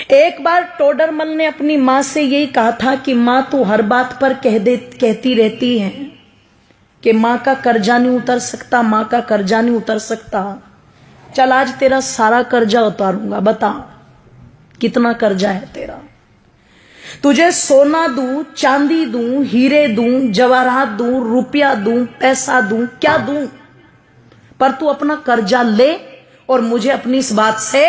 एक बार टोडरमल ने अपनी मां से यही कहा था कि मां तू हर बात पर कहती रहती है कि मां का कर्जा नहीं उतर सकता, मां का कर्जा नहीं उतर सकता। चल आज तेरा सारा कर्जा उतारूंगा, बता कितना कर्जा है तेरा। तुझे सोना दूं, चांदी दूं, हीरे दूं, जवाहरात दूं, रुपया दूं, पैसा दूं, क्या दूं, पर तू अपना कर्जा ले और मुझे अपनी इस बात से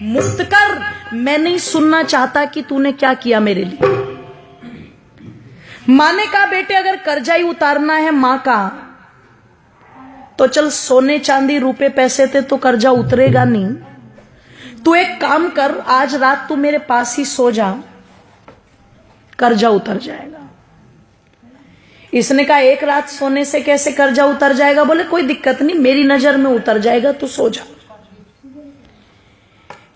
मुक्त कर। मैं नहीं सुनना चाहता कि तूने क्या किया मेरे लिए। मां ने कहा बेटे अगर कर्जा ही उतारना है मां का तो चल सोने चांदी रुपए पैसे थे तो कर्जा उतरेगा नहीं। तू एक काम कर, आज रात तू मेरे पास ही सो जा, कर्जा उतर जाएगा। इसने कहा एक रात सोने से कैसे कर्जा उतर जाएगा? बोले कोई दिक्कत नहीं, मेरी नजर में उतर जाएगा, तू सो जा।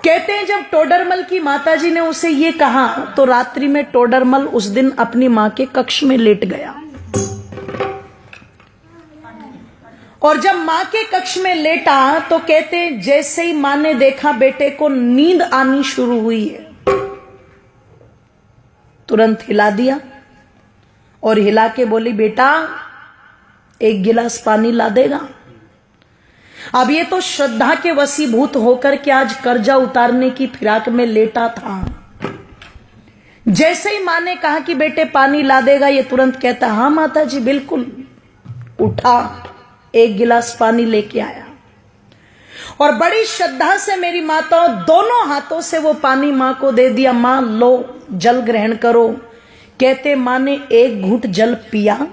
कहते हैं जब टोडरमल की माताजी ने उसे ये कहा तो रात्रि में टोडरमल उस दिन अपनी मां के कक्ष में लेट गया। और जब मां के कक्ष में लेटा तो कहते हैं जैसे ही मां ने देखा बेटे को नींद आनी शुरू हुई है, तुरंत हिला दिया और हिला के बोली बेटा एक गिलास पानी ला देगा। अब ये तो श्रद्धा के वशीभूत होकर के आज कर्जा उतारने की फिराक में लेटा था। जैसे ही मां ने कहा कि बेटे पानी ला देगा, ये तुरंत कहता हाँ माता जी बिल्कुल। उठा, एक गिलास पानी लेके आया और बड़ी श्रद्धा से मेरी माता दोनों हाथों से वो पानी मां को दे दिया। मां लो जल ग्रहण करो। कहते मां ने एक घूंट जल पिया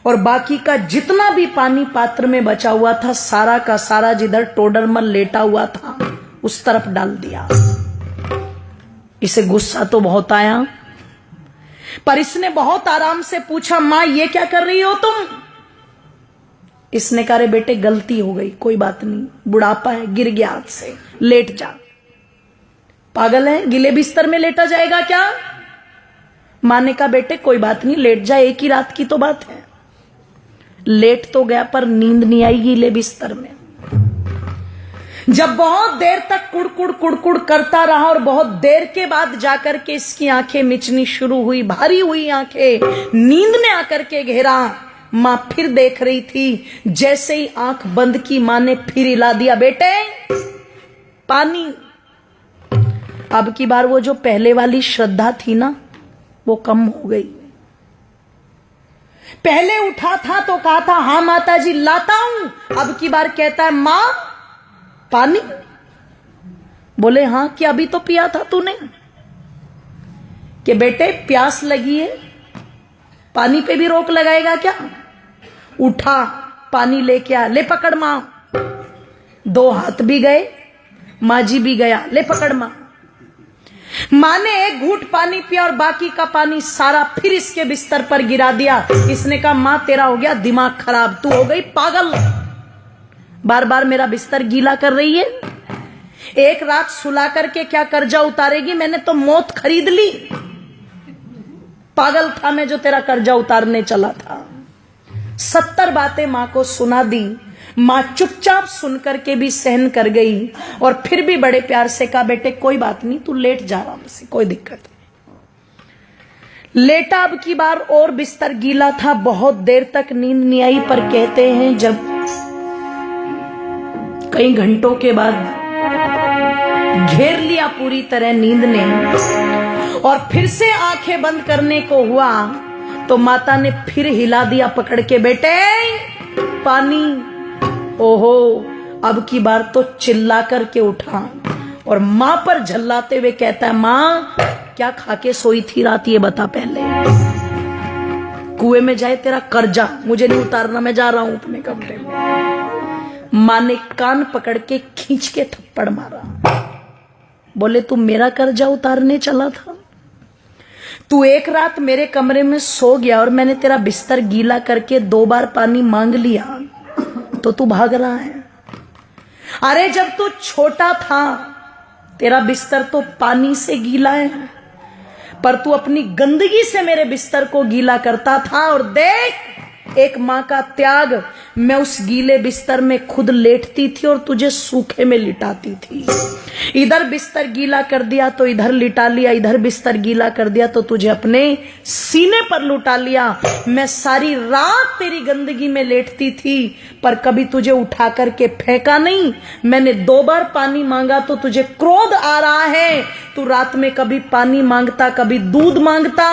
और बाकी का जितना भी पानी पात्र में बचा हुआ था सारा का सारा जिधर टोडरमल लेटा हुआ था उस तरफ डाल दिया। इसे गुस्सा तो बहुत आया, पर इसने बहुत आराम से पूछा मां ये क्या कर रही हो तुम? इसने कहा रे बेटे गलती हो गई, कोई बात नहीं, बुढ़ापा है, गिर गया हाथ से, लेट जा। पागल है, गिले बिस्तर में लेटा जाएगा क्या? मां ने कहा बेटे कोई बात नहीं, लेट जा, एक ही रात की तो बात है। लेट तो गया पर नींद नहीं आई गिले बिस्तर में। जब बहुत देर तक कुड़कुड़ कुड़कुड़ करता रहा और बहुत देर के बाद जाकर के इसकी आंखें मिचनी शुरू हुई, भारी हुई आंखें, नींद ने आकर के घेरा। मां फिर देख रही थी, जैसे ही आंख बंद की मां ने फिर हिला दिया बेटे पानी। अब की बार वो जो पहले वाली श्रद्धा थी ना वो कम हो गई। पहले उठा था तो कहा था हाँ माता जी लाता हूं, अब की बार कहता है मां पानी। बोले हाँ कि अभी तो पिया था तूने? कि बेटे प्यास लगी है, पानी पे भी रोक लगाएगा क्या? उठा, पानी लेके आ, ले पकड़ मां। दो हाथ भी गए, मां जी भी गया, ले पकड़ मां। मां ने एक घूंट पानी पिया और बाकी का पानी सारा फिर इसके बिस्तर पर गिरा दिया। इसने कहा मां तेरा हो गया दिमाग खराब, तू हो गई पागल, बार बार मेरा बिस्तर गीला कर रही है। एक रात सुला करके क्या कर्जा उतारेगी? मैंने तो मौत खरीद ली। पागल था मैं जो तेरा कर्जा उतारने चला था। 70 बातें मां को सुना दी। मां चुपचाप सुन करके भी सहन कर गई और फिर भी बड़े प्यार से कहा बेटे कोई बात नहीं, तू लेट जा आराम से, कोई दिक्कत नहीं। लेटा, अब की बार और बिस्तर गीला था, बहुत देर तक नींद नहीं आई। पर कहते हैं जब कई घंटों के बाद घेर लिया पूरी तरह नींद ने और फिर से आंखें बंद करने को हुआ तो माता ने फिर हिला दिया पकड़ के बेटे पानी। ओहो, अब की बार तो चिल्ला करके उठा और मां पर झल्लाते हुए कहता है मां क्या खा के सोई थी रात, ये बता पहले। कुएं में जाए तेरा कर्जा, मुझे नहीं उतारना, मैं जा रहा हूं अपने कमरे में। मां ने कान पकड़ के खींच के थप्पड़ मारा। बोले तू मेरा कर्जा उतारने चला था? तू एक रात मेरे कमरे में सो गया और मैंने तेरा बिस्तर गीला करके 2 बार पानी मांग लिया तो तू भाग रहा है। अरे जब तू छोटा था तेरा बिस्तर तो पानी से गीला है, पर तू अपनी गंदगी से मेरे बिस्तर को गीला करता था। और देख एक माँ का त्याग, मैं उस गीले बिस्तर में खुद लेटती थी और तुझे सूखे में लिटाती थी। इधर बिस्तर गीला कर दिया तो इधर लिटा लिया, इधर बिस्तर गीला कर दिया तो तुझे अपने सीने पर लुटा लिया। मैं सारी रात तेरी गंदगी में लेटती थी पर कभी तुझे उठा करके फेंका नहीं। मैंने 2 बार पानी मांगा तो तुझे क्रोध आ रहा है। तू रात में कभी पानी मांगता, कभी दूध मांगता,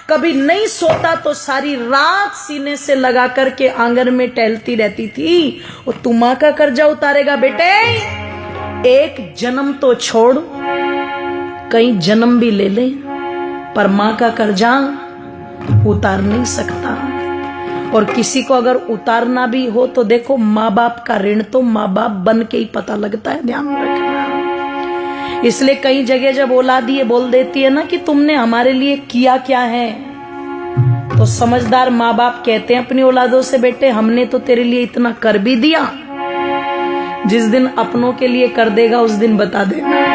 कभी नहीं सोता तो सारी रात सीने से लगा करके आंगन में टहलती रहती थी। और तू मां का कर्जा उतारेगा बेटे? एक जन्म तो छोड़, कई जन्म भी ले ले, पर मां का कर्जा उतार नहीं सकता। और किसी को अगर उतारना भी हो तो देखो, माँ बाप का ऋण तो माँ बाप बन के ही पता लगता है, ध्यान रखना। इसलिए कई जगह जब औलाद ये बोल देती है ना कि तुमने हमारे लिए किया क्या है, तो समझदार माँ बाप कहते हैं अपनी औलादों से, बेटे हमने तो तेरे लिए इतना कर भी दिया, जिस दिन अपनों के लिए कर देगा उस दिन बता देना।